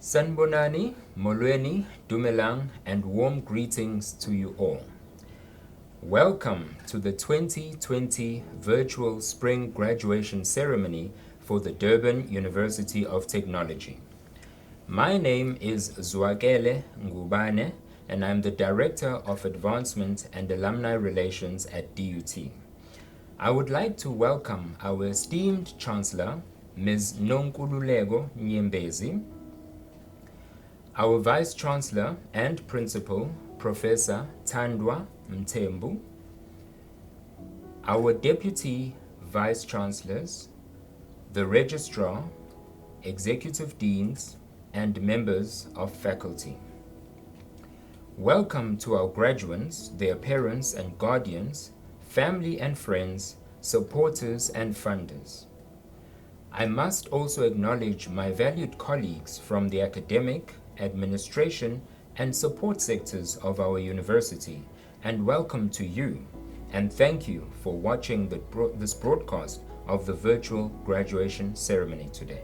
Sanbonani, Molweni, Dumelang, and warm greetings to you all. Welcome to the 2020 Virtual Spring Graduation Ceremony for the Durban University of Technology. My name is Zwakele Ngubane, and I'm the Director of Advancement and Alumni Relations at DUT. I would like to welcome our esteemed Chancellor, Ms. Nonkululeko Nyembezi, our Vice Chancellor and Principal, Professor Thandwa Mthembu, our Deputy Vice Chancellors, the Registrar, Executive Deans, and members of faculty. Welcome to our graduates, their parents and guardians, family and friends, supporters and funders. I must also acknowledge my valued colleagues from the academic, administration, and support sectors of our university, and welcome to you, and thank you for watching this broadcast of the virtual graduation ceremony today.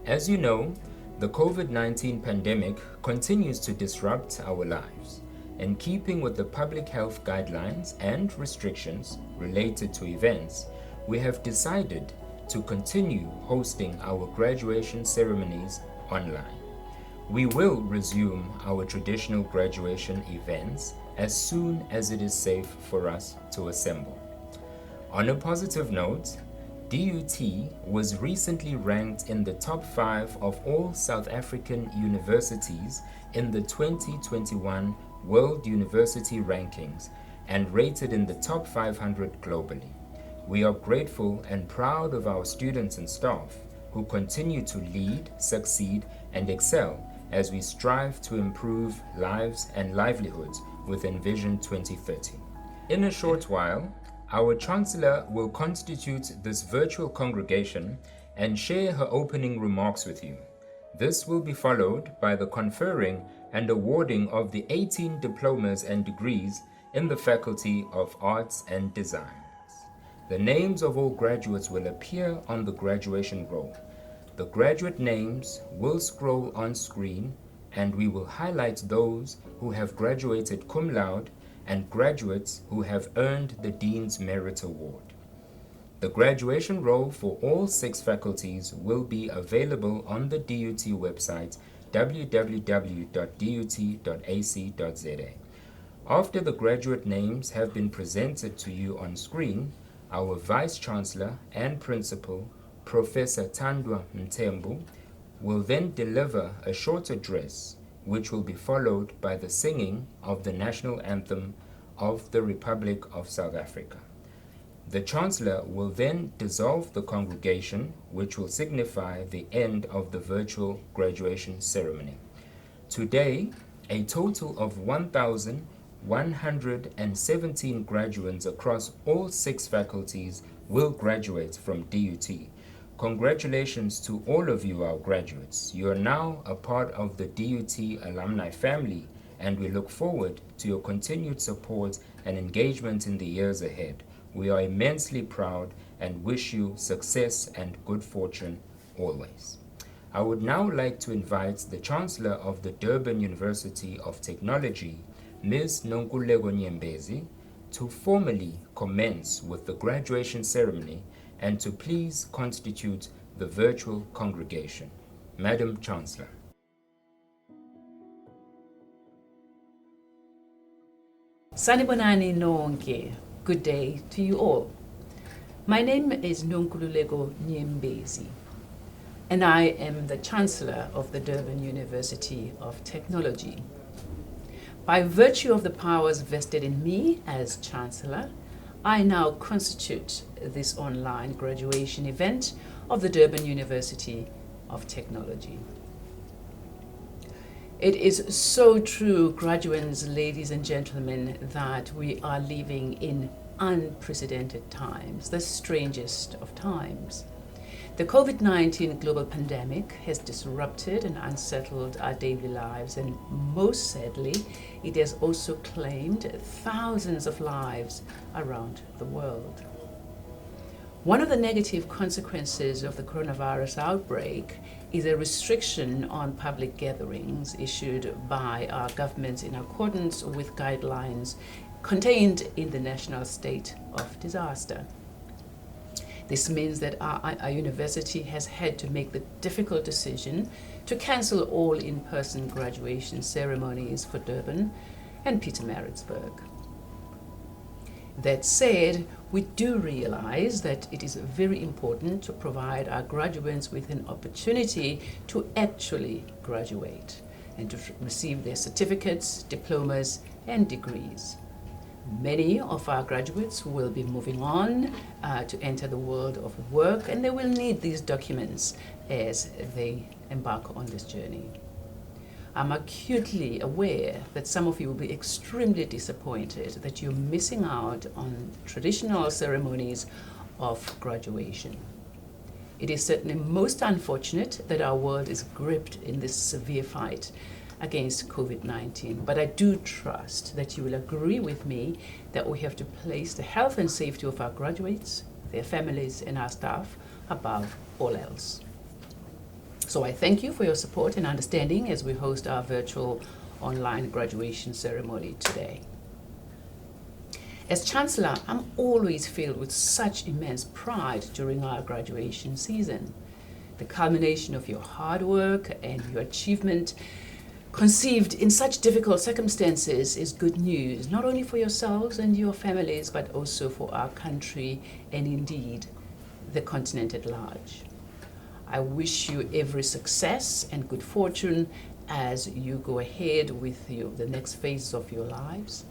As you know, the COVID-19 pandemic continues to disrupt our lives. In keeping with the public health guidelines and restrictions related to events, we have decided to continue hosting our graduation ceremonies online. We will resume our traditional graduation events as soon as it is safe for us to assemble. On a positive note, DUT was recently ranked in the top 5 of all South African universities in the 2021 World University Rankings and rated in the top 500 globally. We are grateful and proud of our students and staff who continue to lead, succeed, and excel as we strive to improve lives and livelihoods within Vision 2030. In a short while, our Chancellor will constitute this virtual congregation and share her opening remarks with you. This will be followed by the conferring and awarding of the 18 diplomas and degrees in the Faculty of Arts and Designs. The names of all graduates will appear on the graduation roll. The graduate names will scroll on screen, and we will highlight those who have graduated cum laude and graduates who have earned the Dean's Merit Award. The graduation roll for all 6 faculties will be available on the DUT website www.dut.ac.za. After the graduate names have been presented to you on screen, our Vice Chancellor and Principal, Professor Thandwa Mthembu, will then deliver a short address which will be followed by the singing of the national anthem of the Republic of South Africa. The Chancellor will then dissolve the congregation, which will signify the end of the virtual graduation ceremony. Today, a total of 1,117 graduates across all 6 faculties will graduate from DUT. Congratulations to all of you, our graduates. You are now a part of the DUT alumni family, and we look forward to your continued support and engagement in the years ahead. We are immensely proud and wish you success and good fortune always. I would now like to invite the Chancellor of the Durban University of Technology, Ms. Nonkululeko Nyembezi, to formally commence with the graduation ceremony and to please constitute the virtual congregation. Madam Chancellor. Sanibonani nonke. Good day to you all. My name is Nonkululeko Nyembezi, and I am the Chancellor of the Durban University of Technology. By virtue of the powers vested in me as Chancellor, I now constitute this online graduation event of the Durban University of Technology. It is so true, graduates, ladies and gentlemen, that we are living in unprecedented times, the strangest of times. The COVID-19 global pandemic has disrupted and unsettled our daily lives, and most sadly, it has also claimed thousands of lives around the world. One of the negative consequences of the coronavirus outbreak is a restriction on public gatherings issued by our government in accordance with guidelines contained in the National State of Disaster. This means that our university has had to make the difficult decision to cancel all in-person graduation ceremonies for Durban and Pietermaritzburg. That said, we do realize that it is very important to provide our graduates with an opportunity to actually graduate and to receive their certificates, diplomas, and degrees. Many of our graduates will be moving on to enter the world of work, and they will need these documents as they embark on this journey. I'm acutely aware that some of you will be extremely disappointed that you're missing out on traditional ceremonies of graduation. It is certainly most unfortunate that our world is gripped in this severe fight against COVID-19, but I do trust that you will agree with me that we have to place the health and safety of our graduates, their families, and our staff above all else. So I thank you for your support and understanding as we host our virtual online graduation ceremony today. As Chancellor, I'm always filled with such immense pride during our graduation season. The culmination of your hard work and your achievement conceived in such difficult circumstances is good news, not only for yourselves and your families, but also for our country and indeed the continent at large. I wish you every success and good fortune as you go ahead with the next phase of your lives.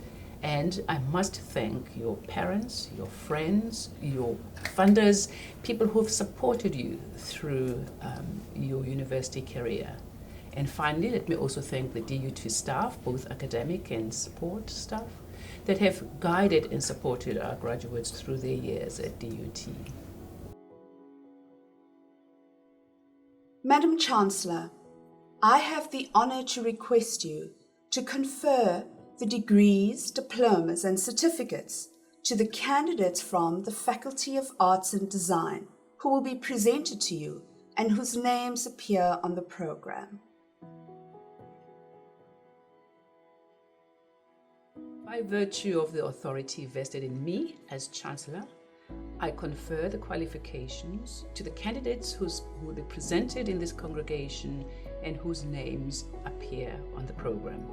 And I must thank your parents, your friends, your funders, people who have supported you through your university career. And finally, let me also thank the DUT staff, both academic and support staff, that have guided and supported our graduates through their years at DUT. Madam Chancellor, I have the honour to request you to confer the degrees, diplomas and certificates to the candidates from the Faculty of Arts and Design who will be presented to you and whose names appear on the programme. By virtue of the authority vested in me as Chancellor, I confer the qualifications to the candidates who will be presented in this congregation and whose names appear on the programme.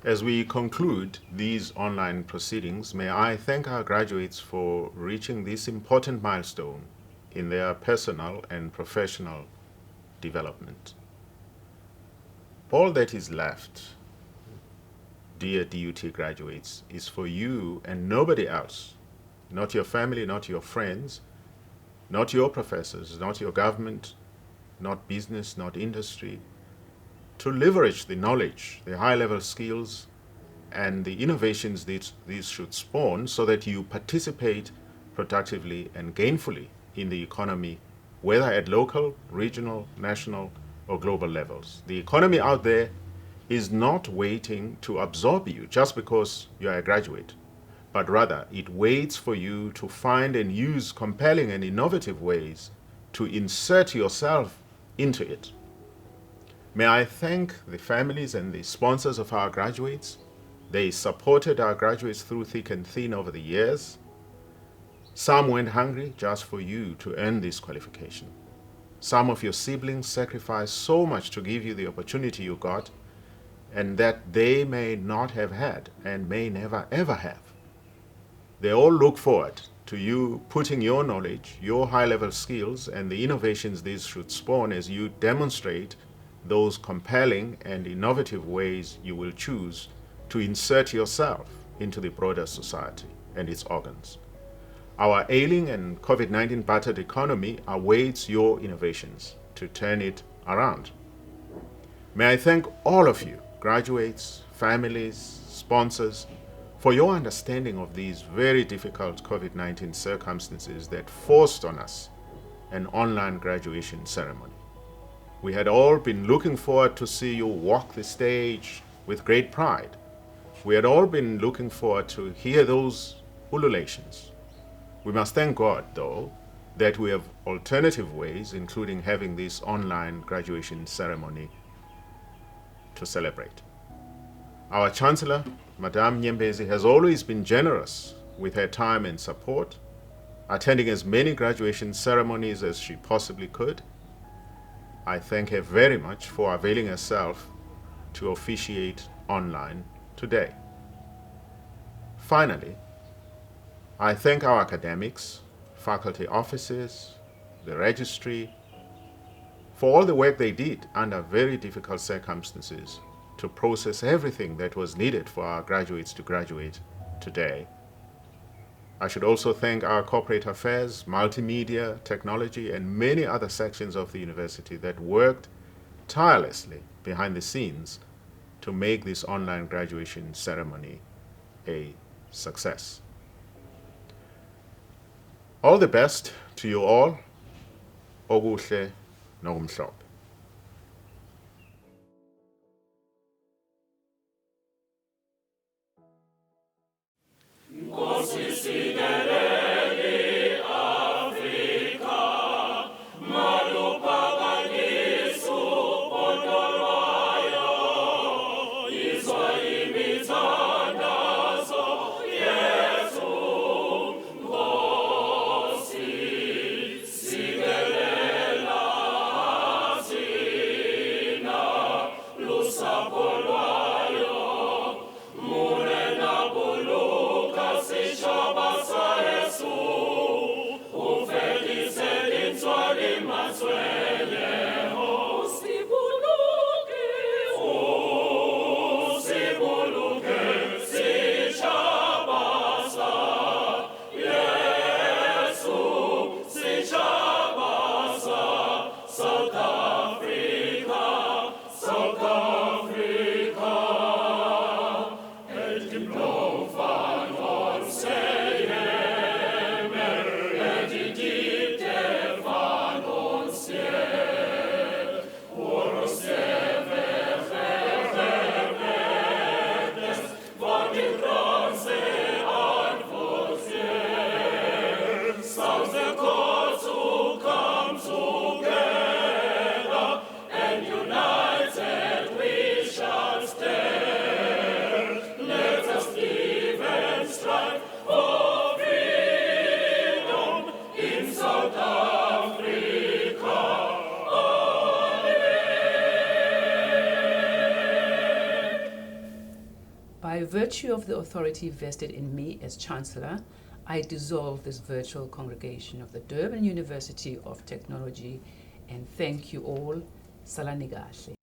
As we conclude these online proceedings, may I thank our graduates for reaching this important milestone in their personal and professional development. All that is left, dear DUT graduates, is for you and nobody else, not your family, not your friends, not your professors, not your government, not business, not industry, to leverage the knowledge, the high-level skills, and the innovations these should spawn so that you participate productively and gainfully in the economy, whether at local, regional, national, or global levels. The economy out there is not waiting to absorb you just because you are a graduate, but rather it waits for you to find and use compelling and innovative ways to insert yourself into it. May I thank the families and the sponsors of our graduates. They supported our graduates through thick and thin over the years. Some went hungry just for you to earn this qualification. Some of your siblings sacrificed so much to give you the opportunity you got, and that they may not have had and may never ever have. They all look forward to you putting your knowledge, your high-level skills, and the innovations these should spawn as you demonstrate those compelling and innovative ways you will choose to insert yourself into the broader society and its organs. Our ailing and COVID-19 battered economy awaits your innovations to turn it around. May I thank all of you, graduates, families, sponsors, for your understanding of these very difficult COVID-19 circumstances that forced on us an online graduation ceremony. We had all been looking forward to see you walk the stage with great pride. We had all been looking forward to hear those ululations. We must thank God, though, that we have alternative ways, including having this online graduation ceremony to celebrate. Our Chancellor, Madame Nyembezi, has always been generous with her time and support, attending as many graduation ceremonies as she possibly could. I thank her very much for availing herself to officiate online today. Finally, I thank our academics, faculty officers, the registry, for all the work they did under very difficult circumstances to process everything that was needed for our graduates to graduate today. I should also thank our corporate affairs, multimedia, technology, and many other sections of the university that worked tirelessly behind the scenes to make this online graduation ceremony a success. All the best to you all. Okuhle nokumhlophe. virtue of the authority vested in me as Chancellor, I dissolve this virtual congregation of the Durban University of Technology and thank you all. Salanigahle.